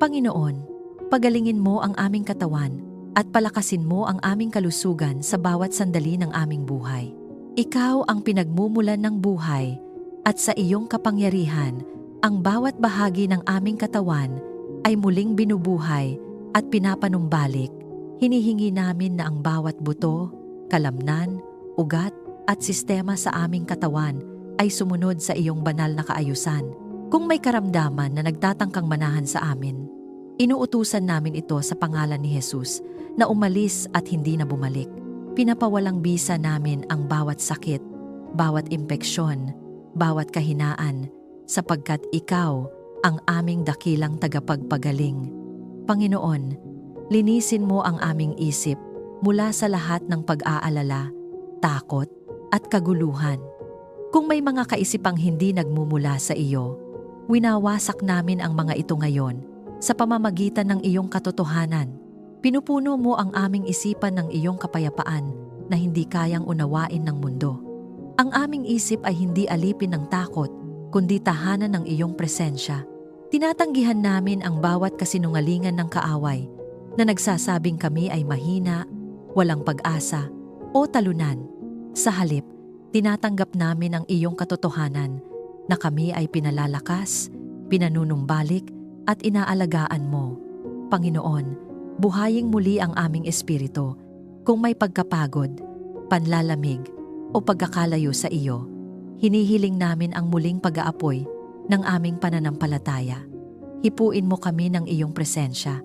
Panginoon, pagalingin mo ang aming katawan at palakasin mo ang aming kalusugan sa bawat sandali ng aming buhay. Ikaw ang pinagmumulan ng buhay at sa iyong kapangyarihan, ang bawat bahagi ng aming katawan ay muling binubuhay at pinapanumbalik. Hinihingi namin na ang bawat buto, kalamnan, ugat at sistema sa aming katawan ay sumunod sa iyong banal na kaayusan. Kung may karamdaman na nagtatangkang manahan sa amin, inuutusan namin ito sa pangalan ni Jesus na umalis at hindi na bumalik. Pinapawalang bisa namin ang bawat sakit, bawat impeksyon, bawat kahinaan, sapagkat ikaw ang aming dakilang tagapagpagaling. Panginoon, linisin mo ang aming isip mula sa lahat ng pag-aalala, takot at kaguluhan. Kung may mga kaisipang hindi nagmumula sa iyo, winawasak namin ang mga ito ngayon sa pamamagitan ng iyong katotohanan. Pinupuno mo ang aming isipan ng iyong kapayapaan na hindi kayang unawain ng mundo. Ang aming isip ay hindi alipin ng takot, kundi tahanan ng iyong presensya. Tinatanggihan namin ang bawat kasinungalingan ng kaaway na nagsasabing kami ay mahina, walang pag-asa o talunan. Sa halip, tinatanggap namin ang iyong katotohanan na kami ay pinalalakas, pinanunumbalik at inaalagaan mo. Panginoon, buhaying muli ang aming espiritu kung may pagkapagod, panlalamig o pagkakalayo sa iyo. Hinihiling namin ang muling pag-aapoy ng aming pananampalataya. Hipuin mo kami ng iyong presensya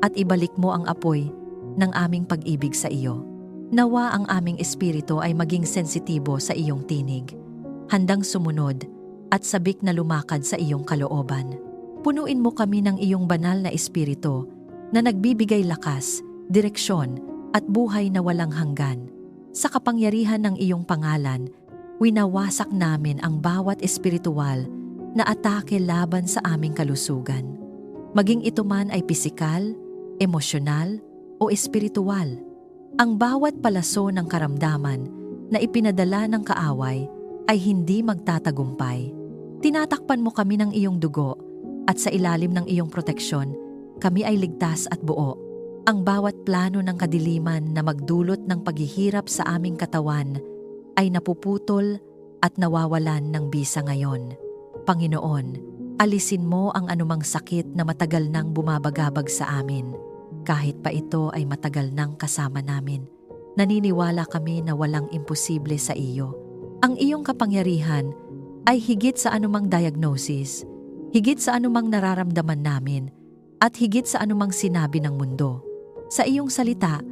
at ibalik mo ang apoy ng aming pag-ibig sa iyo. Nawa ang aming espiritu ay maging sensitibo sa iyong tinig, handang sumunod at sabik na lumakad sa iyong kalooban. Punuin mo kami ng iyong banal na espiritu na nagbibigay lakas, direksyon at buhay na walang hanggan. Sa kapangyarihan ng iyong pangalan, winawasak namin ang bawat espiritual na atake laban sa aming kalusugan. Maging ito man ay pisikal, emosyonal o espiritual. Ang bawat palaso ng karamdaman na ipinadala ng kaaway ay hindi magtatagumpay. Tinatakpan mo kami ng iyong dugo at sa ilalim ng iyong proteksyon, kami ay ligtas at buo. Ang bawat plano ng kadiliman na magdulot ng paghihirap sa aming katawan ay napuputol at nawawalan ng bisa ngayon. Panginoon, alisin mo ang anumang sakit na matagal nang bumabagabag sa amin. Kahit pa ito ay matagal nang kasama namin, naniniwala kami na walang imposible sa iyo. Ang iyong kapangyarihan ay higit sa anumang diagnosis, higit sa anumang nararamdaman namin, at higit sa anumang sinabi ng mundo. Sa iyong salita,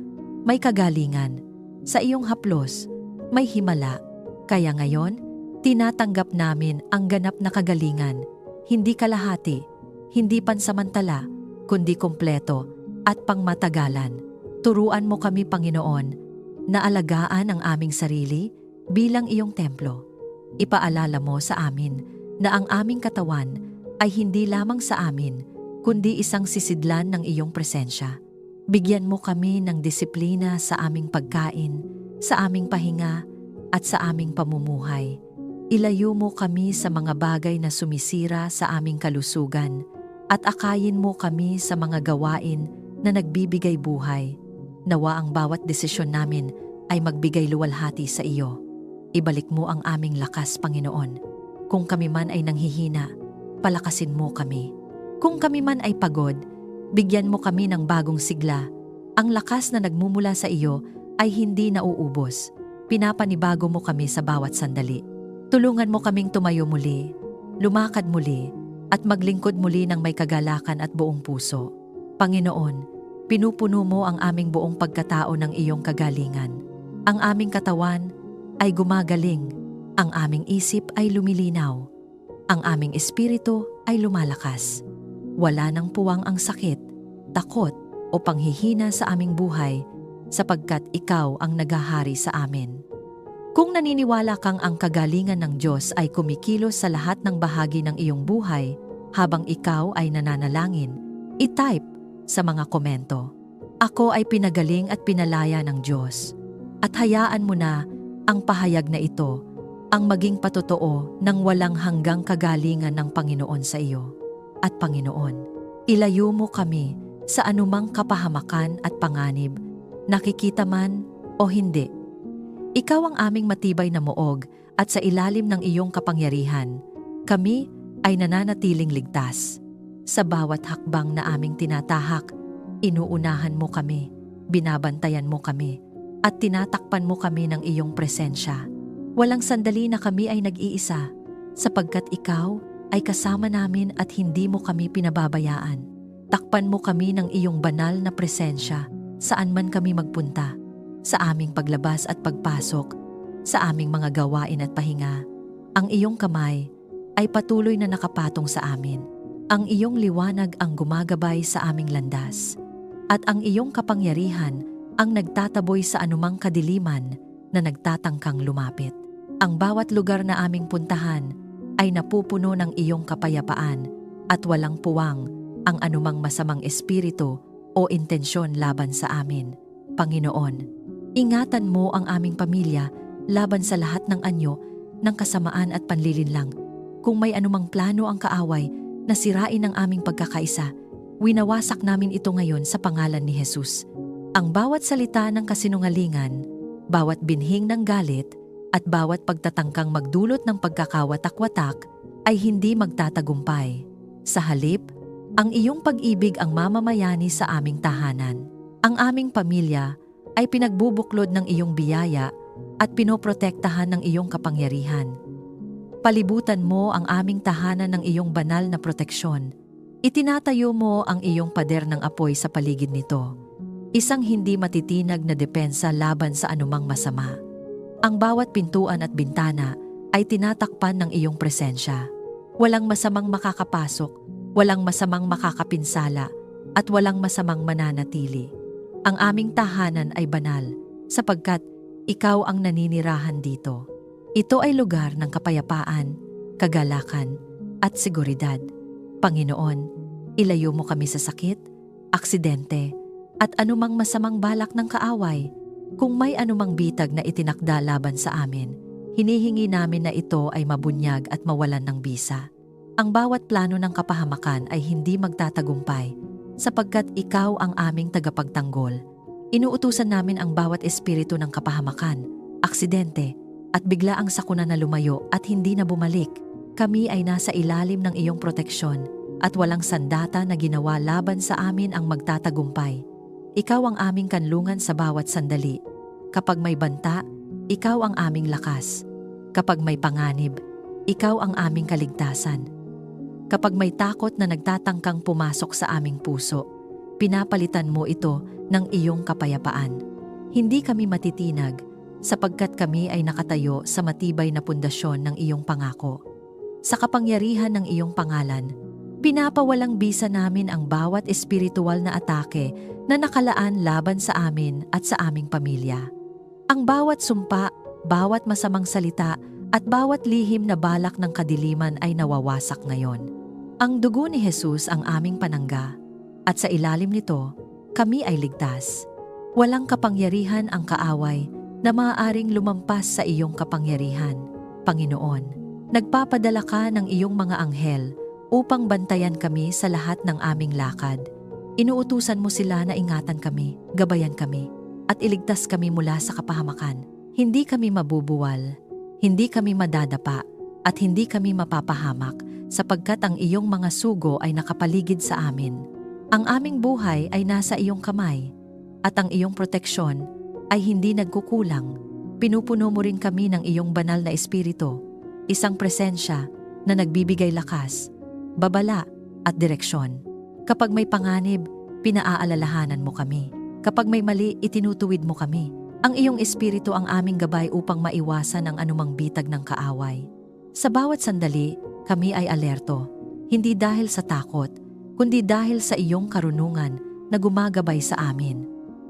may kagalingan. Sa iyong haplos, may himala. Kaya ngayon, tinatanggap namin ang ganap na kagalingan, hindi kalahati, hindi pansamantala, kundi kompleto at pangmatagalan. Turuan mo kami, Panginoon, na alagaan ang aming sarili bilang iyong templo. Ipaalala mo sa amin na ang aming katawan ay hindi lamang sa amin, kundi isang sisidlan ng iyong presensya. Bigyan mo kami ng disiplina sa aming pagkain, sa aming pahinga, at sa aming pamumuhay. Ilayo mo kami sa mga bagay na sumisira sa aming kalusugan, at akayin mo kami sa mga gawain na nagbibigay buhay. Nawa ang bawat desisyon namin ay magbigay luwalhati sa iyo. Ibalik mo ang aming lakas, Panginoon. Kung kami man ay nanghihina, palakasin mo kami. Kung kami man ay pagod, bigyan mo kami ng bagong sigla. Ang lakas na nagmumula sa iyo ay hindi nauubos. Pinapanibago mo kami sa bawat sandali. Tulungan mo kaming tumayo muli, lumakad muli, at maglingkod muli ng may kagalakan at buong puso. Panginoon, pinupuno mo ang aming buong pagkatao ng iyong kagalingan. Ang aming katawan ay gumagaling, ang aming isip ay lumilinaw, ang aming espiritu ay lumalakas. Wala nang puwang ang sakit, takot o panghihina sa aming buhay sapagkat ikaw ang naghahari sa amin. Kung naniniwala kang ang kagalingan ng Diyos ay kumikilos sa lahat ng bahagi ng iyong buhay habang ikaw ay nananalangin, i-type sa mga komento, "Ako ay pinagaling at pinalaya ng Diyos." At hayaan mo na ang pahayag na ito ang maging patotoo ng walang hanggang kagalingan ng Panginoon sa iyo. At Panginoon, Ilayo mo kami sa anumang kapahamakan at panganib, nakikita man o hindi. Ikaw ang aming matibay na muog at sa ilalim ng iyong kapangyarihan, kami ay nananatiling ligtas. Sa bawat hakbang na aming tinatahak, inuunahan mo kami, binabantayan mo kami, at tinatakpan mo kami ng iyong presensya. Walang sandali na kami ay nag-iisa, sapagkat ikaw ay kasama namin at hindi mo kami pinababayaan. Takpan mo kami ng iyong banal na presensya saan man kami magpunta, sa aming paglabas at pagpasok, sa aming mga gawain at pahinga. Ang iyong kamay ay patuloy na nakapatong sa amin. Ang iyong liwanag ang gumagabay sa aming landas, at ang iyong kapangyarihan ang nagtataboy sa anumang kadiliman na nagtatangkang lumapit. Ang bawat lugar na aming puntahan ay napupuno ng iyong kapayapaan at walang puwang ang anumang masamang espiritu o intensyon laban sa amin. Panginoon, ingatan mo ang aming pamilya laban sa lahat ng anyo ng kasamaan at panlilinlang. Kung may anumang plano ang kaaway na sirain ang aming pagkakaisa, winawasak namin ito ngayon sa pangalan ni Jesus. Ang bawat salita ng kasinungalingan, bawat binhing ng galit, at bawat pagtatangkang magdulot ng pagkakawatak-watak ay hindi magtatagumpay. Sa halip, ang iyong pag-ibig ang mamamayani sa aming tahanan. Ang aming pamilya ay pinagbubuklod ng iyong biyaya at pinoprotektahan ng iyong kapangyarihan. Palibutan mo ang aming tahanan ng iyong banal na proteksyon. Itinatayo mo ang iyong pader ng apoy sa paligid nito. Isang hindi matitinag na depensa laban sa anumang masama. Ang bawat pintuan at bintana ay tinatakpan ng iyong presensya. Walang masamang makakapasok, walang masamang makakapinsala, at walang masamang mananatili. Ang aming tahanan ay banal, sapagkat ikaw ang naninirahan dito. Ito ay lugar ng kapayapaan, kagalakan, at seguridad. Panginoon, ilayo mo kami sa sakit, aksidente, at anumang masamang balak ng kaaway. Kung may anumang bitag na itinakda laban sa amin, hinihingi namin na ito ay mabunyag at mawalan ng bisa. Ang bawat plano ng kapahamakan ay hindi magtatagumpay, sapagkat ikaw ang aming tagapagtanggol. Inuutusan namin ang bawat espiritu ng kapahamakan, aksidente, at biglaang sakuna na lumayo at hindi na bumalik. Kami ay nasa ilalim ng iyong proteksyon at walang sandata na ginawa laban sa amin ang magtatagumpay. Ikaw ang aming kanlungan sa bawat sandali. Kapag may banta, ikaw ang aming lakas. Kapag may panganib, ikaw ang aming kaligtasan. Kapag may takot na nagtatangkang pumasok sa aming puso, pinapalitan mo ito ng iyong kapayapaan. Hindi kami matitinag, sapagkat kami ay nakatayo sa matibay na pundasyon ng iyong pangako. Sa kapangyarihan ng iyong pangalan, pinapawalang bisa namin ang bawat espiritual na atake na nakalaan laban sa amin at sa aming pamilya. Ang bawat sumpa, bawat masamang salita, at bawat lihim na balak ng kadiliman ay nawawasak ngayon. Ang dugo ni Jesus ang aming panangga, at sa ilalim nito, kami ay ligtas. Walang kapangyarihan ang kaaway na maaaring lumampas sa iyong kapangyarihan. Panginoon, nagpapadala ka ng iyong mga anghel upang bantayan kami sa lahat ng aming lakad. Inuutusan mo sila na ingatan kami, gabayan kami, at iligtas kami mula sa kapahamakan. Hindi kami mabubuwal, hindi kami madadapa, at hindi kami mapapahamak, sapagkat ang iyong mga sugo ay nakapaligid sa amin. Ang aming buhay ay nasa iyong kamay, at ang iyong proteksyon ay hindi nagkukulang. Pinupuno mo rin kami ng iyong banal na espiritu, isang presensya na nagbibigay lakas, babala at direksyon. Kapag may panganib, pinaaalalahanan mo kami. Kapag may mali, itinutuwid mo kami. Ang iyong espiritu ang aming gabay upang maiwasan ang anumang bitag ng kaaway. Sa bawat sandali, kami ay alerto, hindi dahil sa takot, kundi dahil sa iyong karunungan na gumagabay sa amin.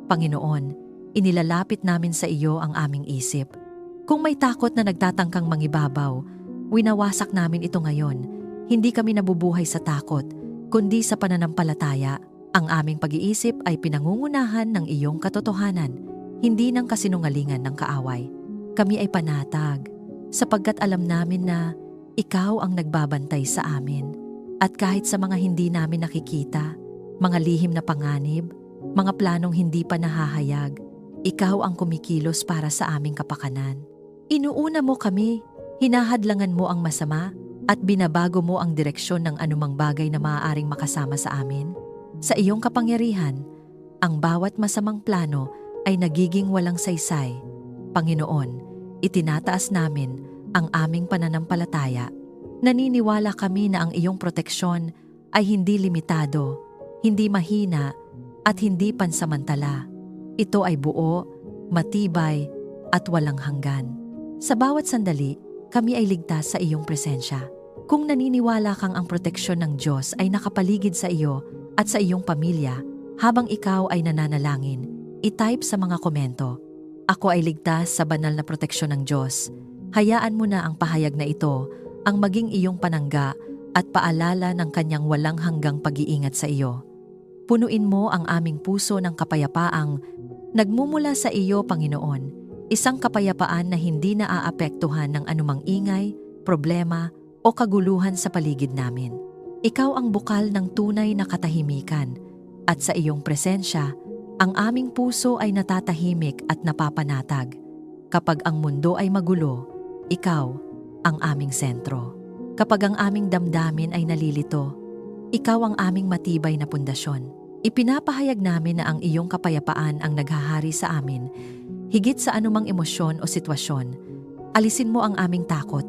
Panginoon, inilalapit namin sa iyo ang aming isip. Kung may takot na nagtatangkang mangibabaw, winawasak namin ito ngayon. Hindi kami nabubuhay sa takot, kundi sa pananampalataya. Ang aming pag-iisip ay pinangungunahan ng iyong katotohanan, hindi ng kasinungalingan ng kaaway. Kami ay panatag, sapagkat alam namin na ikaw ang nagbabantay sa amin. At kahit sa mga hindi namin nakikita, mga lihim na panganib, mga planong hindi pa nahahayag, ikaw ang kumikilos para sa aming kapakanan. Inuuna mo kami, hinahadlangan mo ang masama, at binabago mo ang direksyon ng anumang bagay na maaaring makasama sa amin. Sa iyong kapangyarihan, ang bawat masamang plano ay nagiging walang saysay. Panginoon, itinataas namin ang aming pananampalataya. Naniniwala kami na ang iyong proteksyon ay hindi limitado, hindi mahina, at hindi pansamantala. Ito ay buo, matibay, at walang hanggan. Sa bawat sandali, kami ay ligtas sa iyong presensya. Kung naniniwala kang ang proteksyon ng Diyos ay nakapaligid sa iyo at sa iyong pamilya habang ikaw ay nananalangin, i-type sa mga komento, "Ako ay ligtas sa banal na proteksyon ng Diyos." Hayaan mo na ang pahayag na ito ang maging iyong panangga at paalala ng kanyang walang hanggang pag-iingat sa iyo. Punuin mo ang aming puso ng kapayapaang nagmumula sa iyo, Panginoon, isang kapayapaan na hindi naaapektuhan ng anumang ingay, problema o kaguluhan sa paligid namin. Ikaw ang bukal ng tunay na katahimikan at sa iyong presensya, ang aming puso ay natatahimik at napapanatag. Kapag ang mundo ay magulo, ikaw ang aming sentro. Kapag ang aming damdamin ay nalilito, ikaw ang aming matibay na pundasyon. Ipinapahayag namin na ang iyong kapayapaan ang naghahari sa amin, higit sa anumang emosyon o sitwasyon. Alisin mo ang aming takot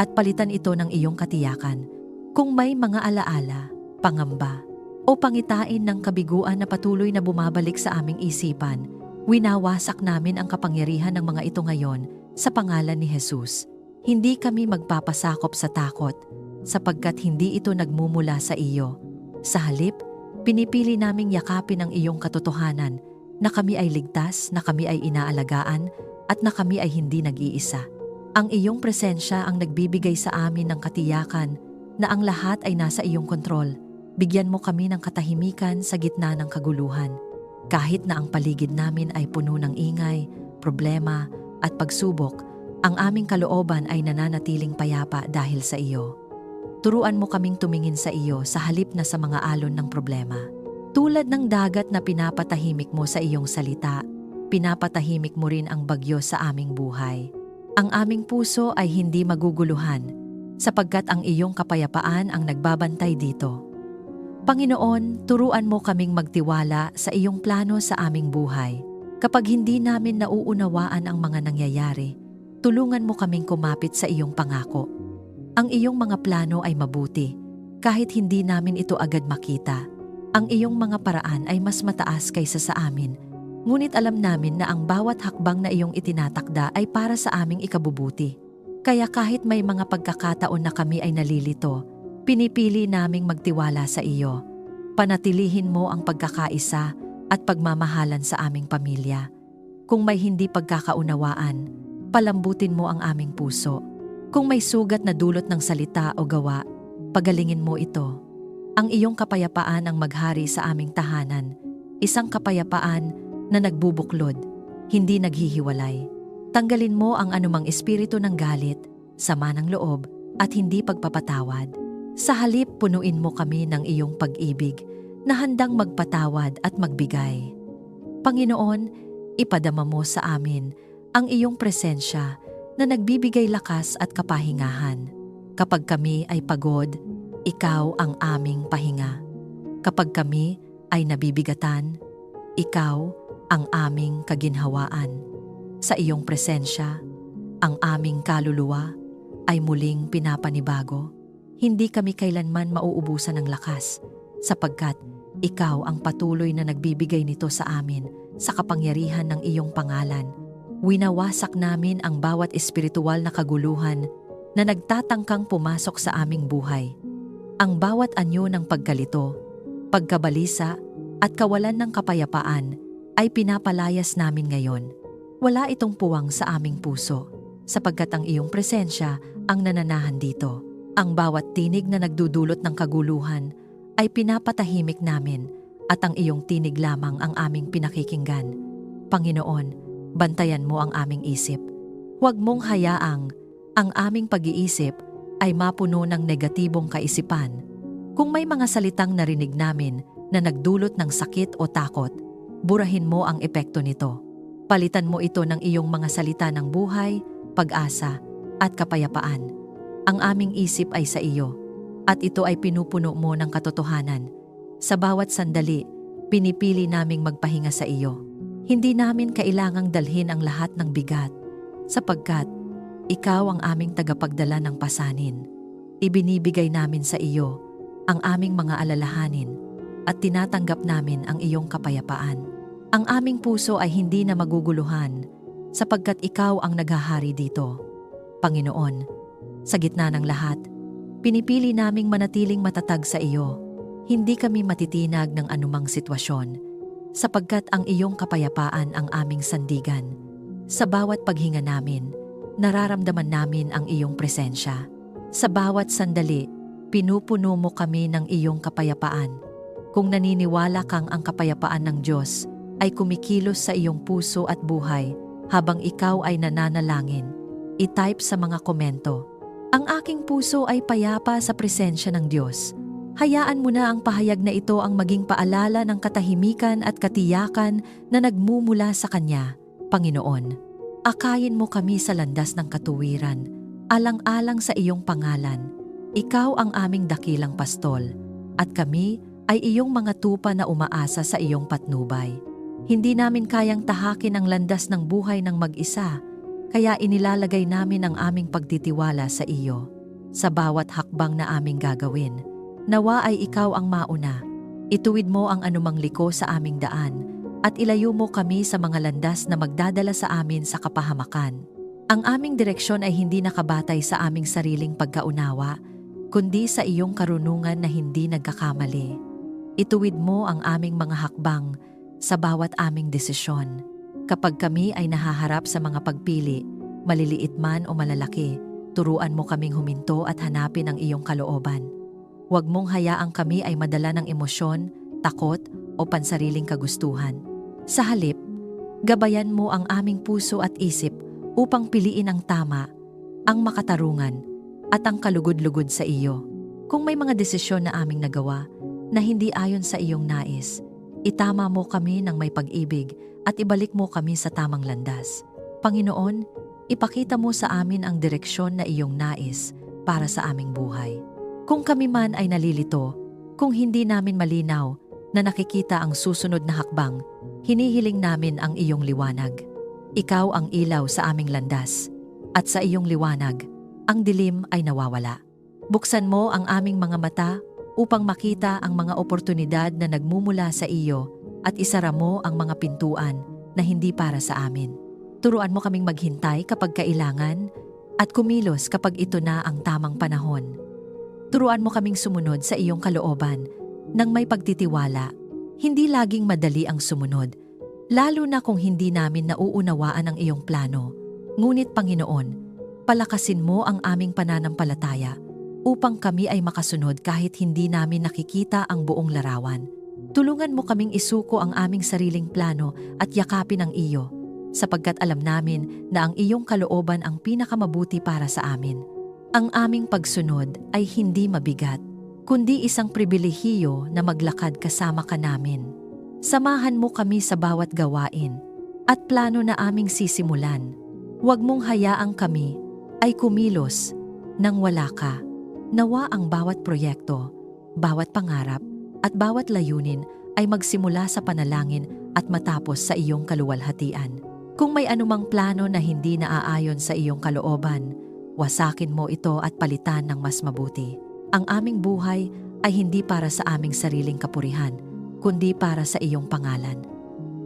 at palitan ito ng iyong katiyakan. Kung may mga alaala, pangamba, o pangitain ng kabiguan na patuloy na bumabalik sa aming isipan, winawasak namin ang kapangyarihan ng mga ito ngayon sa pangalan ni Jesus. Hindi kami magpapasakop sa takot, sapagkat hindi ito nagmumula sa iyo. Sa halip, pinipili naming yakapin ang iyong katotohanan na kami ay ligtas, na kami ay inaalagaan, at na kami ay hindi nag-iisa. Ang iyong presensya ang nagbibigay sa amin ng katiyakan na ang lahat ay nasa iyong kontrol. Bigyan mo kami ng katahimikan sa gitna ng kaguluhan. Kahit na ang paligid namin ay puno ng ingay, problema, at pagsubok, ang aming kalooban ay nananatiling payapa dahil sa iyo. Turuan mo kaming tumingin sa iyo sa halip na sa mga alon ng problema. Tulad ng dagat na pinapatahimik mo sa iyong salita, pinapatahimik mo rin ang bagyo sa aming buhay. Ang aming puso ay hindi maguguluhan, sapagkat ang iyong kapayapaan ang nagbabantay dito. Panginoon, turuan mo kaming magtiwala sa iyong plano sa aming buhay. Kapag hindi namin nauunawaan ang mga nangyayari, tulungan mo kaming kumapit sa iyong pangako. Ang iyong mga plano ay mabuti, kahit hindi namin ito agad makita. Ang iyong mga paraan ay mas mataas kaysa sa amin, ngunit alam namin na ang bawat hakbang na iyong itinatakda ay para sa aming ikabubuti. Kaya kahit may mga pagkakataon na kami ay nalilito, pinipili naming magtiwala sa iyo. Panatilihin mo ang pagkakaisa at pagmamahalan sa aming pamilya. Kung may hindi pagkakaunawaan, palambutin mo ang aming puso. Kung may sugat na dulot ng salita o gawa, pagalingin mo ito. Ang iyong kapayapaan ang maghari sa aming tahanan, isang kapayapaan na nagbubuklod, hindi naghihiwalay. Tanggalin mo ang anumang espiritu ng galit, sama ng loob, at hindi pagpapatawad. Sa halip, punuin mo kami ng iyong pag-ibig na handang magpatawad at magbigay. Panginoon, ipadama mo sa amin ang iyong presensya na nagbibigay lakas at kapahingahan. Kapag kami ay pagod, ikaw ang aming pahinga. Kapag kami ay nabibigatan, ikaw ang aming kaginhawaan. Sa iyong presensya, ang aming kaluluwa ay muling pinapanibago. Hindi kami kailanman mauubusan ng lakas, sapagkat ikaw ang patuloy na nagbibigay nito sa amin sa kapangyarihan ng iyong pangalan. Winawasak namin ang bawat espiritual na kaguluhan na nagtatangkang pumasok sa aming buhay. Ang bawat anyo ng pagkalito, pagkabalisa, at kawalan ng kapayapaan ay pinapalayas namin ngayon. Wala itong puwang sa aming puso, sapagkat ang iyong presensya ang nananahan dito. Ang bawat tinig na nagdudulot ng kaguluhan ay pinapatahimik namin at ang iyong tinig lamang ang aming pinakikinggan. Panginoon, bantayan mo ang aming isip. Huwag mong hayaang ang aming pag-iisip ay mapuno ng negatibong kaisipan. Kung may mga salitang narinig namin na nagdulot ng sakit o takot, burahin mo ang epekto nito. Palitan mo ito ng iyong mga salita ng buhay, pag-asa, at kapayapaan. Ang aming isip ay sa iyo, at ito ay pinupuno mo ng katotohanan. Sa bawat sandali, pinipili naming magpahinga sa iyo. Hindi namin kailangang dalhin ang lahat ng bigat, sapagkat ikaw ang aming tagapagdala ng pasanin. Ibinibigay namin sa iyo ang aming mga alalahanin at tinatanggap namin ang iyong kapayapaan. Ang aming puso ay hindi na maguguluhan sapagkat ikaw ang naghahari dito. Panginoon, sa gitna ng lahat, pinipili naming manatiling matatag sa iyo. Hindi kami matitinag ng anumang sitwasyon sapagkat ang iyong kapayapaan ang aming sandigan. Sa bawat paghinga namin, nararamdaman namin ang iyong presensya. Sa bawat sandali, pinupuno mo kami ng iyong kapayapaan. Kung naniniwala kang ang kapayapaan ng Diyos ay kumikilos sa iyong puso at buhay habang ikaw ay nananalangin, i-type sa mga komento, "Ang aking puso ay payapa sa presensya ng Diyos." Hayaan mo na ang pahayag na ito ang maging paalala ng katahimikan at katiyakan na nagmumula sa Kanya. Panginoon, akayin mo kami sa landas ng katuwiran, alang-alang sa iyong pangalan. Ikaw ang aming dakilang pastol, at kami ay iyong mga tupa na umaasa sa iyong patnubay. Hindi namin kayang tahakin ang landas ng buhay ng mag-isa, kaya inilalagay namin ang aming pagtitiwala sa iyo. Sa bawat hakbang na aming gagawin, nawa ay ikaw ang mauna. Ituwid mo ang anumang liko sa aming daan at ilayo mo kami sa mga landas na magdadala sa amin sa kapahamakan. Ang aming direksyon ay hindi nakabatay sa aming sariling pagkaunawa, kundi sa iyong karunungan na hindi nagkakamali. Ituwid mo ang aming mga hakbang sa bawat aming desisyon. Kapag kami ay nahaharap sa mga pagpili, maliliit man o malalaki, turuan mo kaming huminto at hanapin ang iyong kalooban. Huwag mong hayaang kami ay madala ng emosyon, takot o pansariling kagustuhan. Sa halip, gabayan mo ang aming puso at isip upang piliin ang tama, ang makatarungan, at ang kalugod-lugod sa iyo. Kung may mga desisyon na aming nagawa na hindi ayon sa iyong nais, itama mo kami ng may pag-ibig at ibalik mo kami sa tamang landas. Panginoon, ipakita mo sa amin ang direksyon na iyong nais para sa aming buhay. Kung kami man ay nalilito, kung hindi namin malinaw na nakikita ang susunod na hakbang, hinihiling namin ang iyong liwanag. Ikaw ang ilaw sa aming landas, at sa iyong liwanag, ang dilim ay nawawala. Buksan mo ang aming mga mata upang makita ang mga oportunidad na nagmumula sa iyo at isara mo ang mga pintuan na hindi para sa amin. Turuan mo kaming maghintay kapag kailangan at kumilos kapag ito na ang tamang panahon. Turuan mo kaming sumunod sa iyong kalooban nang may pagtitiwala. Hindi laging madali ang sumunod, lalo na kung hindi namin nauunawaan ang iyong plano. Ngunit Panginoon, palakasin mo ang aming pananampalataya upang kami ay makasunod kahit hindi namin nakikita ang buong larawan. Tulungan mo kaming isuko ang aming sariling plano at yakapin ang iyo, sapagkat alam namin na ang iyong kalooban ang pinakamabuti para sa amin. Ang aming pagsunod ay hindi mabigat, kundi isang pribilehiyo na maglakad kasama ka namin. Samahan mo kami sa bawat gawain at plano na aming sisimulan. Huwag mong hayaang kami ay kumilos nang wala ka. Nawa ang bawat proyekto, bawat pangarap at bawat layunin ay magsimula sa panalangin at matapos sa iyong kaluwalhatian. Kung may anumang plano na hindi naaayon sa iyong kalooban, wasakin mo ito at palitan ng mas mabuti. Ang aming buhay ay hindi para sa aming sariling kapurihan, kundi para sa iyong pangalan.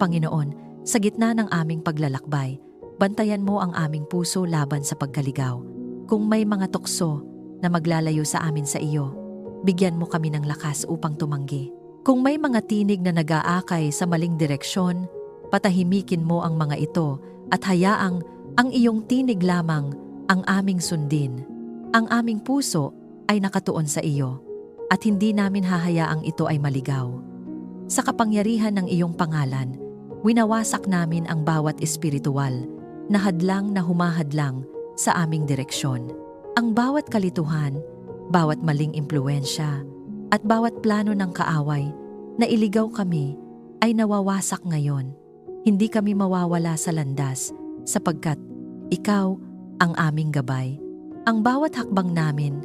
Panginoon, sa gitna ng aming paglalakbay, bantayan mo ang aming puso laban sa pagkaligaw. Kung may mga tukso na maglalayo sa amin sa iyo, bigyan mo kami ng lakas upang tumanggi. Kung may mga tinig na nag-aakay sa maling direksyon, patahimikin mo ang mga ito at hayaang ang iyong tinig lamang ang aming sundin. Ang aming puso ay nakatuon sa iyo at hindi namin hahayaang ito ay maligaw. Sa kapangyarihan ng iyong pangalan, winawasak namin ang bawat espiritual na hadlang na humahadlang sa aming direksyon. Ang bawat kalituhan, bawat maling impluensya, At bawat plano ng kaaway na iligaw kami ay nawawasak ngayon. Hindi kami mawawala sa landas sapagkat ikaw ang aming gabay. Ang bawat hakbang namin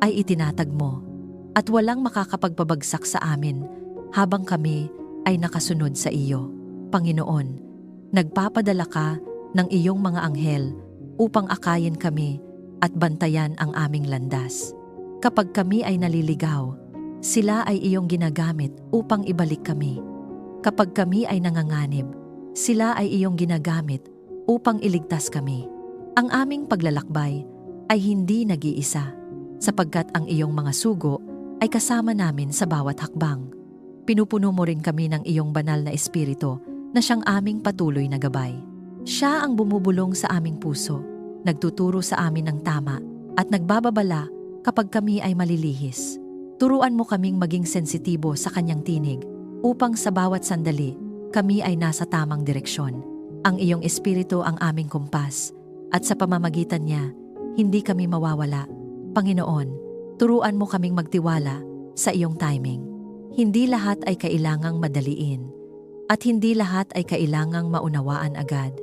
ay itinatag mo at walang makakapagpabagsak sa amin habang kami ay nakasunod sa iyo. Panginoon, nagpapadala ka ng iyong mga anghel upang akayin kami at bantayan ang aming landas. Kapag kami ay naliligaw, sila ay iyong ginagamit upang ibalik kami. Kapag kami ay nanganganib, sila ay iyong ginagamit upang iligtas kami. Ang aming paglalakbay ay hindi nag-iisa, sapagkat ang iyong mga sugo ay kasama namin sa bawat hakbang. Pinupuno mo rin kami ng iyong banal na espiritu na siyang aming patuloy na gabay. Siya ang bumubulong sa aming puso, nagtuturo sa amin ng tama at nagbababala kapag kami ay malilihis. Turuan mo kaming maging sensitibo sa kanyang tinig upang sa bawat sandali kami ay nasa tamang direksyon. Ang iyong espiritu ang aming kumpas at sa pamamagitan niya, hindi kami mawawala. Panginoon, turuan mo kaming magtiwala sa iyong timing. Hindi lahat ay kailangang madaliin at hindi lahat ay kailangang maunawaan agad.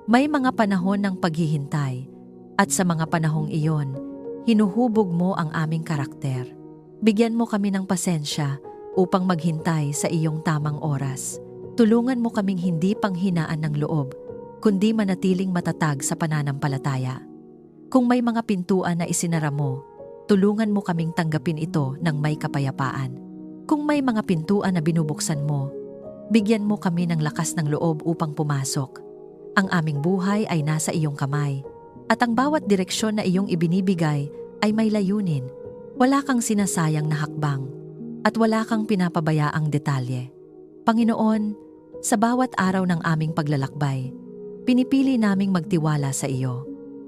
May mga panahon ng paghihintay at sa mga panahong iyon, hinuhubog mo ang aming karakter. Bigyan mo kami ng pasensya upang maghintay sa iyong tamang oras. Tulungan mo kaming hindi panghinaan ng loob, kundi manatiling matatag sa pananampalataya. Kung may mga pintuan na isinara mo, tulungan mo kaming tanggapin ito ng may kapayapaan. Kung may mga pintuan na binubuksan mo, bigyan mo kami ng lakas ng loob upang pumasok. Ang aming buhay ay nasa iyong kamay, at ang bawat direksyon na iyong ibinibigay ay may layunin. Wala kang sinasayang na hakbang, at wala kang pinapabayaang detalye. Panginoon, sa bawat araw ng aming paglalakbay, pinipili naming magtiwala sa iyo.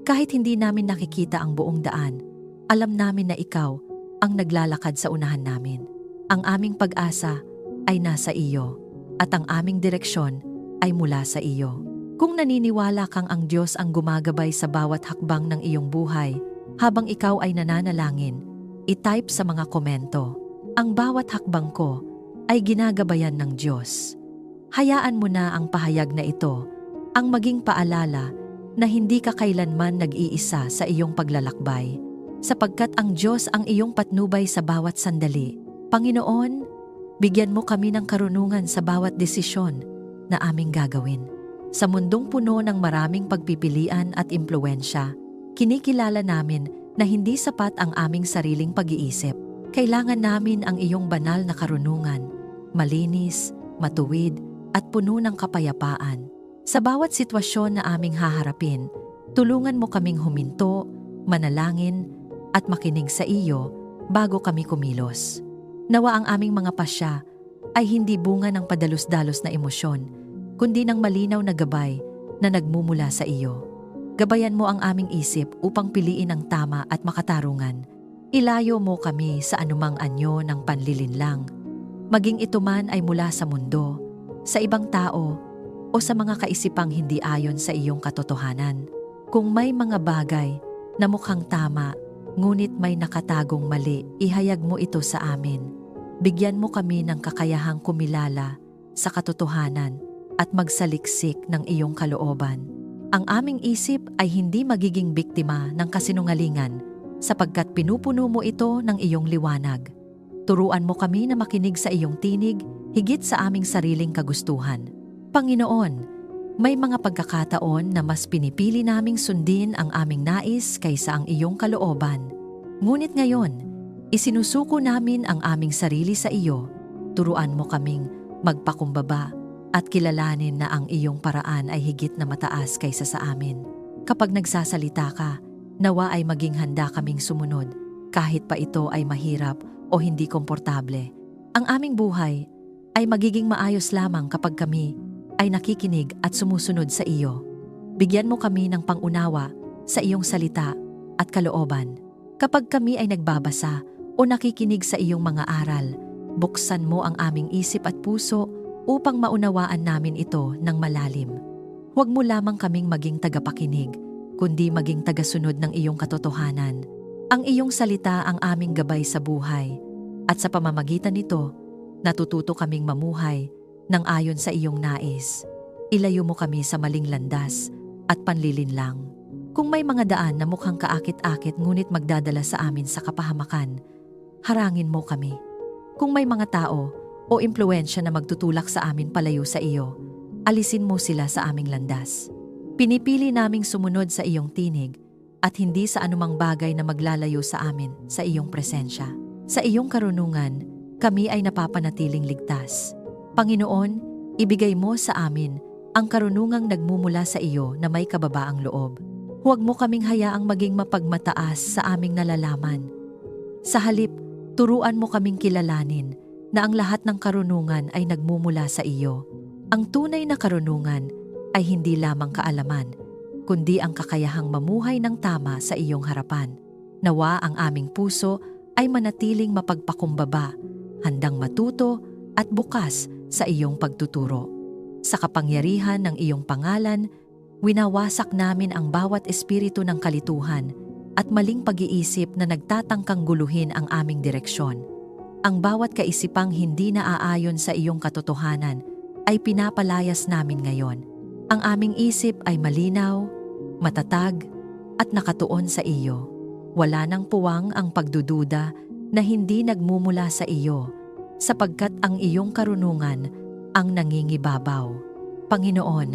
Kahit hindi namin nakikita ang buong daan, alam namin na ikaw ang naglalakad sa unahan namin. Ang aming pag-asa ay nasa iyo, at ang aming direksyon ay mula sa iyo. Kung naniniwala kang ang Diyos ang gumagabay sa bawat hakbang ng iyong buhay, habang ikaw ay nananalangin, i-type sa mga komento, ang bawat hakbang ko ay ginagabayan ng Diyos. Hayaan mo na ang pahayag na ito, ang maging paalala na hindi ka kailanman nag-iisa sa iyong paglalakbay, sapagkat ang Diyos ang iyong patnubay sa bawat sandali. Panginoon, bigyan mo kami ng karunungan sa bawat desisyon na aming gagawin. Sa mundong puno ng maraming pagpipilian at impluwensya, kinikilala namin na hindi sapat ang aming sariling pag-iisip. Kailangan namin ang iyong banal na karunungan, malinis, matuwid, at puno ng kapayapaan. Sa bawat sitwasyon na aming haharapin, tulungan mo kaming huminto, manalangin, at makinig sa iyo bago kami kumilos. Nawa ang aming mga pasya ay hindi bunga ng padalos-dalos na emosyon, kundi ng malinaw na gabay na nagmumula sa iyo. Gabayan mo ang aming isip upang piliin ang tama at makatarungan. Ilayo mo kami sa anumang anyo ng panlilinlang. Maging ito man ay mula sa mundo, sa ibang tao, o sa mga kaisipang hindi ayon sa iyong katotohanan. Kung may mga bagay na mukhang tama, ngunit may nakatagong mali, ihayag mo ito sa amin. Bigyan mo kami ng kakayahang kumilala sa katotohanan at magsaliksik ng iyong kalooban. Ang aming isip ay hindi magiging biktima ng kasinungalingan sapagkat pinupuno mo ito ng iyong liwanag. Turuan mo kami na makinig sa iyong tinig higit sa aming sariling kagustuhan. Panginoon, may mga pagkakataon na mas pinipili naming sundin ang aming nais kaysa ang iyong kalooban. Ngunit ngayon, isinusuko namin ang aming sarili sa iyo. Turuan mo kaming magpakumbaba at kilalanin na ang iyong paraan ay higit na mataas kaysa sa amin. Kapag nagsasalita ka, nawa ay maging handa kaming sumunod kahit pa ito ay mahirap o hindi komportable. Ang aming buhay ay magiging maayos lamang kapag kami ay nakikinig at sumusunod sa iyo. Bigyan mo kami ng pangunawa sa iyong salita at kalooban. Kapag kami ay nagbabasa o nakikinig sa iyong mga aral, buksan mo ang aming isip at puso upang maunawaan namin ito ng malalim. Huwag mo lamang kaming maging tagapakinig, kundi maging tagasunod ng iyong katotohanan. Ang iyong salita ang aming gabay sa buhay, At sa pamamagitan nito, natututo kaming mamuhay ng ayon sa iyong nais. Ilayo mo kami sa maling landas at panlilinlang. Kung may mga daan na mukhang kaakit-akit ngunit magdadala sa amin sa kapahamakan, harangin mo kami. Kung may mga tao o impluensya na magtutulak sa amin palayo sa iyo, alisin mo sila sa aming landas. Pinipili naming sumunod sa iyong tinig at hindi sa anumang bagay na maglalayo sa amin sa iyong presensya. Sa iyong karunungan, kami ay napapanatiling ligtas. Panginoon, ibigay mo sa amin ang karunungang nagmumula sa iyo na may kababaang loob. Huwag mo kaming hayaang maging mapagmataas sa aming nalalaman. Sa halip, turuan mo kaming kilalanin na ang lahat ng karunungan ay nagmumula sa iyo. Ang tunay na karunungan ay hindi lamang kaalaman, kundi ang kakayahang mamuhay ng tama sa iyong harapan. Nawa ang aming puso ay manatiling mapagpakumbaba, handang matuto at bukas sa iyong pagtuturo. Sa kapangyarihan ng iyong pangalan, winawasak namin ang bawat espiritu ng kalituhan at maling pag-iisip na nagtatangkang guluhin ang aming direksyon. Ang bawat kaisipang hindi naaayon sa iyong katotohanan ay pinapalayas namin ngayon. Ang aming isip ay malinaw, matatag, at nakatuon sa iyo. Wala nang puwang ang pagdududa na hindi nagmumula sa iyo, sapagkat ang iyong karunungan ang nangingibabaw. Panginoon,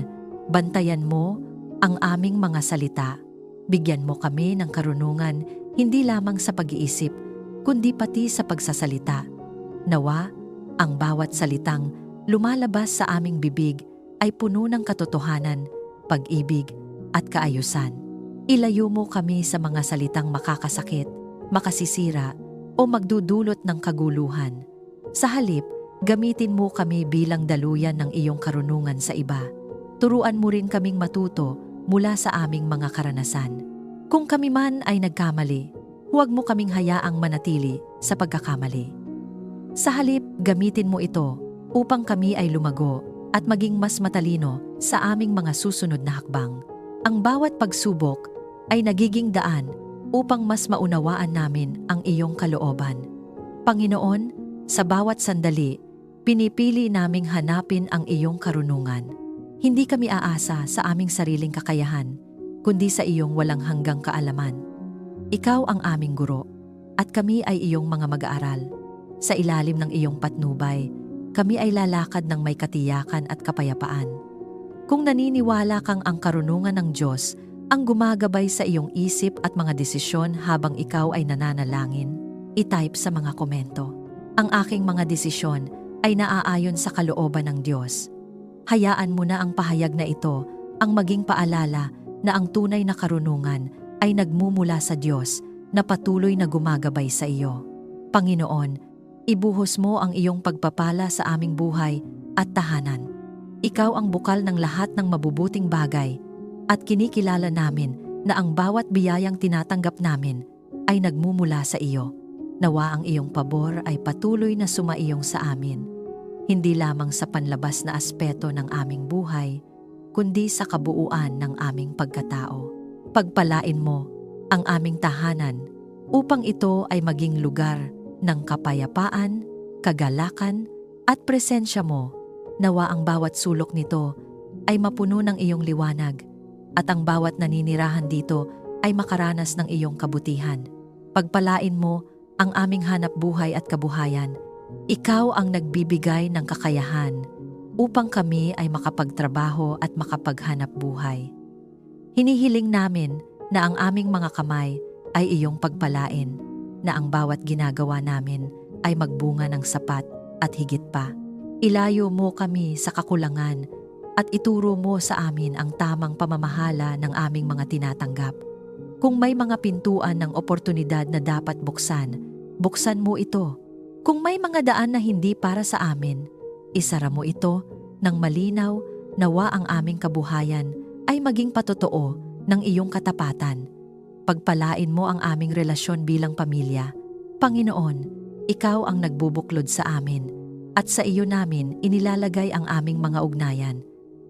bantayan mo ang aming mga salita. Bigyan mo kami ng karunungan hindi lamang sa pag-iisip, kundi pati sa pagsasalita. Nawa, ang bawat salitang lumalabas sa aming bibig ay puno ng katotohanan, pag-ibig at kaayusan. Ilayo mo kami sa mga salitang makakasakit, makasisira o magdudulot ng kaguluhan. Sa halip, gamitin mo kami bilang daluyan ng iyong karunungan sa iba. Turuan mo rin kaming matuto mula sa aming mga karanasan. Kung kami man ay nagkamali, huwag mo kaming hayaang manatili sa pagkakamali. Sa halip, gamitin mo ito upang kami ay lumago at maging mas matalino sa aming mga susunod na hakbang. Ang bawat pagsubok ay nagiging daan upang mas maunawaan namin ang iyong kalooban. Panginoon, sa bawat sandali, pinipili naming hanapin ang iyong karunungan. Hindi kami aasa sa aming sariling kakayahan, kundi sa iyong walang hanggang kaalaman. Ikaw ang aming guro, at kami ay iyong mga mag-aaral. Sa ilalim ng iyong patnubay, kami ay lalakad ng may katiyakan at kapayapaan. Kung naniniwala kang ang karunungan ng Diyos ang gumagabay sa iyong isip at mga desisyon habang ikaw ay nananalangin, i-type sa mga komento. Ang aking mga desisyon ay naaayon sa kalooban ng Diyos. Hayaan mo na ang pahayag na ito ang maging paalala na ang tunay na karunungan ay nagmumula sa Diyos na patuloy na gumagabay sa iyo. Panginoon, ibuhos mo ang iyong pagpapala sa aming buhay at tahanan. Ikaw ang bukal ng lahat ng mabubuting bagay at kinikilala namin na ang bawat biyayang tinatanggap namin ay nagmumula sa iyo. Nawa ang iyong pabor ay patuloy na sumaiyong sa amin, hindi lamang sa panlabas na aspeto ng aming buhay, kundi sa kabuuan ng aming pagkatao. Pagpalain mo ang aming tahanan upang ito ay maging lugar ng kapayapaan, kagalakan at presensya mo. Nawa ang bawat sulok nito ay mapuno ng iyong liwanag at ang bawat naninirahan dito ay makaranas ng iyong kabutihan. Pagpalain mo ang aming hanap buhay at kabuhayan. Ikaw ang nagbibigay ng kakayahan upang kami ay makapagtrabaho at makapaghanap buhay. Hinihiling namin na ang aming mga kamay ay iyong pagpalain, na ang bawat ginagawa namin ay magbunga ng sapat at higit pa. Ilayo mo kami sa kakulangan at ituro mo sa amin ang tamang pamamahala ng aming mga tinatanggap. Kung may mga pintuan ng oportunidad na dapat buksan, buksan mo ito. Kung may mga daan na hindi para sa amin, isara mo ito ng malinaw. Nawa ang aming kabuhayan ay maging patotoo ng iyong katapatan. Pagpalain mo ang aming relasyon bilang pamilya. Panginoon, ikaw ang nagbubuklod sa amin at sa iyo namin inilalagay ang aming mga ugnayan.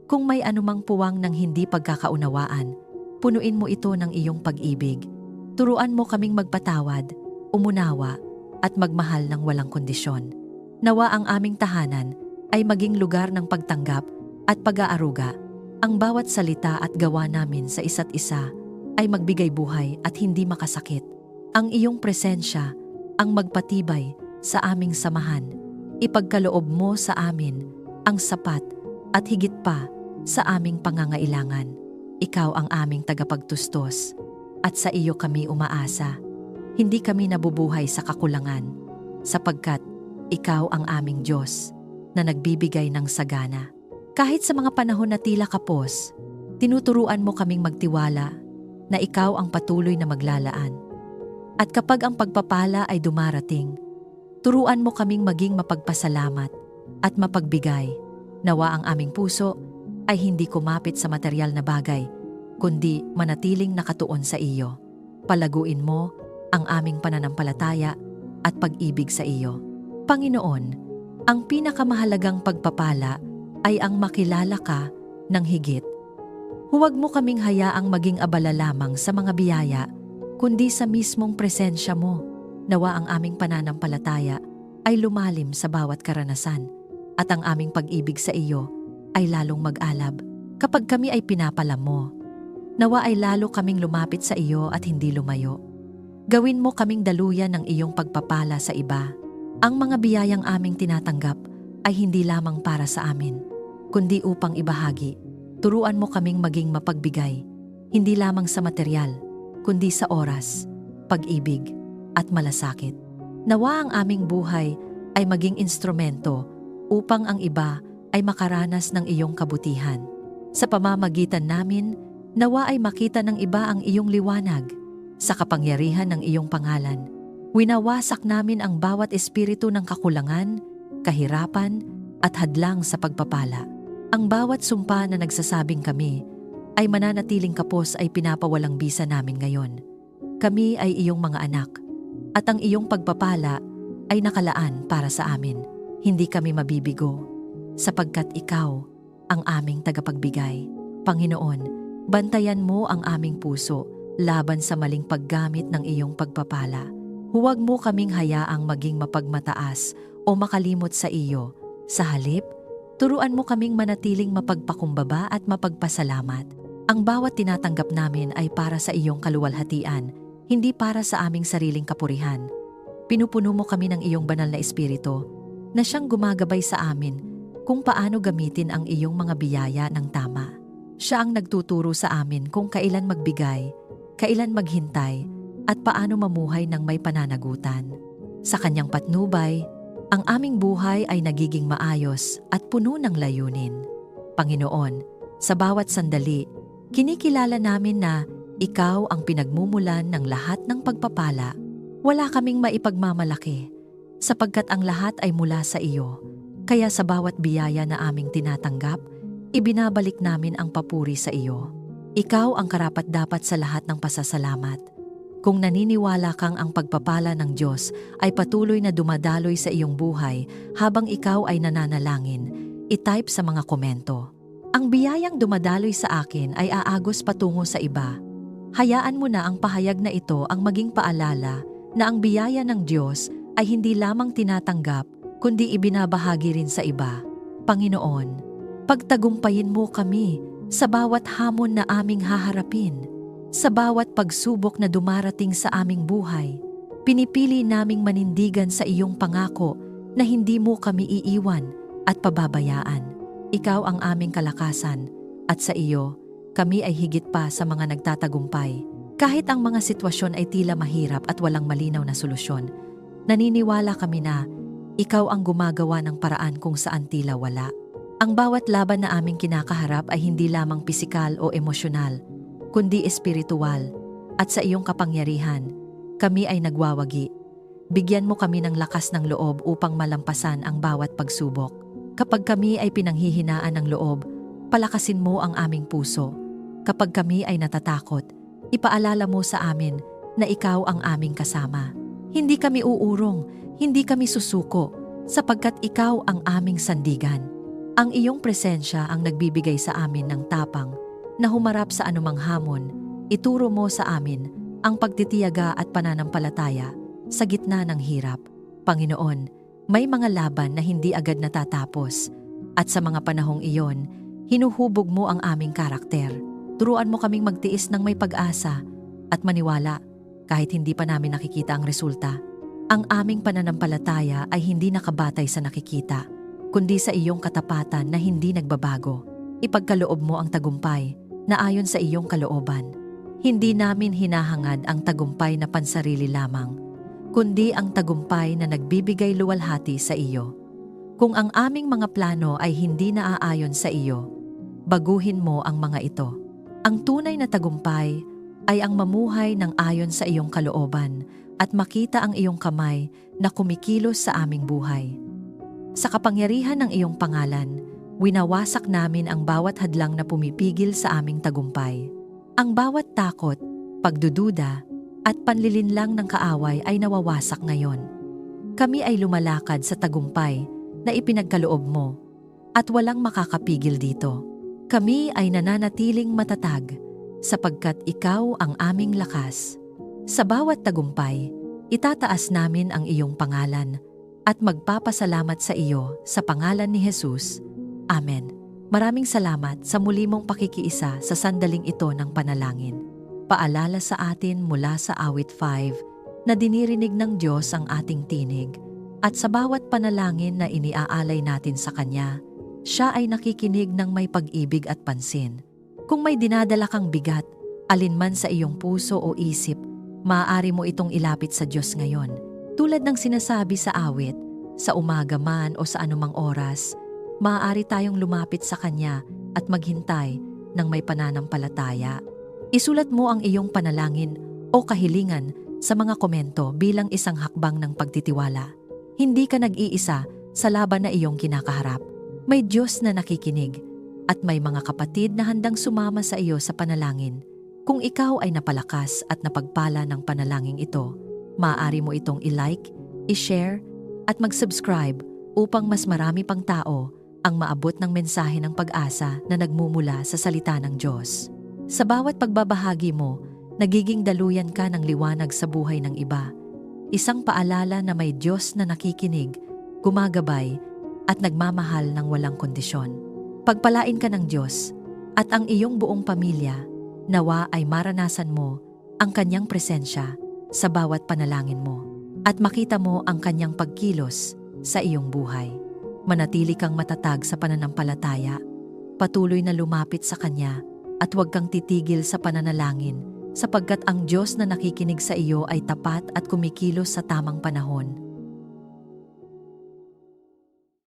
Kung may anumang puwang ng hindi pagkakaunawaan, punuin mo ito ng iyong pag-ibig. Turuan mo kaming magpatawad, umunawa, at magmahal ng walang kondisyon. Nawa ang aming tahanan ay maging lugar ng pagtanggap at pag-aaruga. Ang bawat salita at gawa namin sa isa't isa ay magbigay buhay at hindi makasakit. Ang iyong presensya ang magpatibay sa aming samahan. Ipagkaloob mo sa amin ang sapat at higit pa sa aming pangangailangan. Ikaw ang aming tagapagtustos at sa iyo kami umaasa. Hindi kami nabubuhay sa kakulangan sapagkat ikaw ang aming Diyos na nagbibigay ng sagana. Kahit sa mga panahon na tila kapos, tinuturuan mo kaming magtiwala na ikaw ang patuloy na maglalaan. At kapag ang pagpapala ay dumarating, turuan mo kaming maging mapagpasalamat at mapagbigay. Nawa ang aming puso ay hindi kumapit sa material na bagay, kundi manatiling nakatuon sa iyo. Palaguin mo ang aming pananampalataya at pag-ibig sa iyo. Panginoon, ang pinakamahalagang pagpapala ay ang makilala ka ng higit. Huwag mo kaming hayaang maging abala lamang sa mga biyaya, kundi sa mismong presensya mo. Nawa ang aming pananampalataya ay lumalim sa bawat karanasan at ang aming pag-ibig sa iyo ay lalong mag-alab kapag kami ay pinapalam mo. Nawa ay lalo kaming lumapit sa iyo at hindi lumayo. Gawin mo kaming daluyan ng iyong pagpapala sa iba. Ang mga biyayang aming tinatanggap ay hindi lamang para sa amin, kundi upang ibahagi. Turuan mo kaming maging mapagbigay, hindi lamang sa material, kundi sa oras, pag-ibig, at malasakit. Nawa ang aming buhay ay maging instrumento upang ang iba ay makaranas ng iyong kabutihan. Sa pamamagitan namin, nawa ay makita ng iba ang iyong liwanag. Sa kapangyarihan ng iyong pangalan, winawasak namin ang bawat espiritu ng kakulangan, kahirapan, at hadlang sa pagpapala. Ang bawat sumpa na nagsasabing kami ay mananatiling kapos ay pinapawalang bisa namin ngayon. Kami ay iyong mga anak, at ang iyong pagpapala ay nakalaan para sa amin. Hindi kami mabibigo, sapagkat ikaw ang aming tagapagbigay. Panginoon, bantayan mo ang aming puso laban sa maling paggamit ng iyong pagpapala. Huwag mo kaming hayaang maging mapagmataas o makalimot sa iyo. Sa halip, turuan mo kaming manatiling mapagpakumbaba at mapagpasalamat. Ang bawat tinatanggap namin ay para sa iyong kaluwalhatian, hindi para sa aming sariling kapurihan. Pinupuno mo kami ng iyong banal na espiritu na siyang gumagabay sa amin kung paano gamitin ang iyong mga biyaya ng tama. Siya ang nagtuturo sa amin kung kailan magbigay, kailan maghintay, at paano mamuhay ng may pananagutan. Sa kanyang patnubay, ang aming buhay ay nagiging maayos at puno ng layunin. Panginoon, sa bawat sandali, kinikilala namin na ikaw ang pinagmumulan ng lahat ng pagpapala. Wala kaming maipagmamalaki, sapagkat ang lahat ay mula sa iyo. Kaya sa bawat biyaya na aming tinatanggap, ibinabalik namin ang papuri sa iyo. Ikaw ang karapat-dapat sa lahat ng pasasalamat. Kung naniniwala kang ang pagpapala ng Diyos ay patuloy na dumadaloy sa iyong buhay habang ikaw ay nananalangin, i-type sa mga komento. Ang biyayang dumadaloy sa akin ay aagos patungo sa iba. Hayaan mo na ang pahayag na ito ang maging paalala na ang biyaya ng Diyos ay hindi lamang tinatanggap, kundi ibinabahagi rin sa iba. Panginoon, pagtagumpayin mo kami sa bawat hamon na aming haharapin. Sa bawat pagsubok na dumarating sa aming buhay, pinipili naming manindigan sa iyong pangako na hindi mo kami iiwan at pababayaan. Ikaw ang aming kalakasan at sa iyo, kami ay higit pa sa mga nagtatagumpay. Kahit ang mga sitwasyon ay tila mahirap at walang malinaw na solusyon, naniniwala kami na ikaw ang gumagawa ng paraan kung saan tila wala. Ang bawat laban na aming kinakaharap ay hindi lamang pisikal o emosyonal, kundi espiritual, at sa iyong kapangyarihan, kami ay nagwawagi. Bigyan mo kami ng lakas ng loob upang malampasan ang bawat pagsubok. Kapag kami ay pinanghihinaan ng loob, palakasin mo ang aming puso. Kapag kami ay natatakot, ipaalala mo sa amin na ikaw ang aming kasama. Hindi kami uurong, hindi kami susuko, sapagkat ikaw ang aming sandigan. Ang iyong presensya ang nagbibigay sa amin ng tapang na humarap sa anumang hamon. Ituro mo sa amin ang pagtitiyaga at pananampalataya sa gitna ng hirap. Panginoon, may mga laban na hindi agad natatapos, at sa mga panahong iyon, hinuhubog mo ang aming karakter. Turuan mo kaming magtiis ng may pag-asa at maniwala kahit hindi pa namin nakikita ang resulta. Ang aming pananampalataya ay hindi nakabatay sa nakikita, kundi sa iyong katapatan na hindi nagbabago. Ipagkaloob mo ang tagumpay na ayon sa iyong kalooban. Hindi namin hinahangad ang tagumpay na pansarili lamang, kundi ang tagumpay na nagbibigay luwalhati sa iyo. Kung ang aming mga plano ay hindi naaayon sa iyo, baguhin mo ang mga ito. Ang tunay na tagumpay ay ang mamuhay ng ayon sa iyong kalooban at makita ang iyong kamay na kumikilos sa aming buhay. Sa kapangyarihan ng iyong pangalan, winawasak namin ang bawat hadlang na pumipigil sa aming tagumpay. Ang bawat takot, pagdududa, at panlilinlang ng kaaway ay nawawasak ngayon. Kami ay lumalakad sa tagumpay na ipinagkaloob mo at walang makakapigil dito. Kami ay nananatiling matatag sapagkat ikaw ang aming lakas. Sa bawat tagumpay, itataas namin ang iyong pangalan at magpapasalamat sa iyo sa pangalan ni Jesus. Amen. Maraming salamat sa muli mong pakikiisa sa sandaling ito ng panalangin. Paalala sa atin mula sa awit 5 na dinirinig ng Diyos ang ating tinig at sa bawat panalangin na iniaalay natin sa Kanya, Siya ay nakikinig ng may pag-ibig at pansin. Kung may dinadala kang bigat, alinman sa iyong puso o isip, maaari mo itong ilapit sa Diyos ngayon. Tulad ng sinasabi sa awit, sa umaga man o sa anumang oras, maaari tayong lumapit sa Kanya at maghintay ng may pananampalataya. Isulat mo ang iyong panalangin o kahilingan sa mga komento bilang isang hakbang ng pagtitiwala. Hindi ka nag-iisa sa laban na iyong kinakaharap. May Diyos na nakikinig at may mga kapatid na handang sumama sa iyo sa panalangin. Kung ikaw ay napalakas at napagpala ng panalangin ito, maaari mo itong i-like, i-share at mag-subscribe upang mas marami pang tao ang maabot ng mensahe ng pag-asa na nagmumula sa salita ng Diyos. Sa bawat pagbabahagi mo, nagiging daluyan ka ng liwanag sa buhay ng iba. Isang paalala na may Diyos na nakikinig, gumagabay, at nagmamahal ng walang kondisyon. Pagpalain ka ng Diyos at ang iyong buong pamilya, nawa ay maranasan mo ang Kanyang presensya sa bawat panalangin mo at makita mo ang Kanyang pagkilos sa iyong buhay. Manatili kang matatag sa pananampalataya, patuloy na lumapit sa Kanya at huwag kang titigil sa pananalangin sapagkat ang Diyos na nakikinig sa iyo ay tapat at kumikilos sa tamang panahon.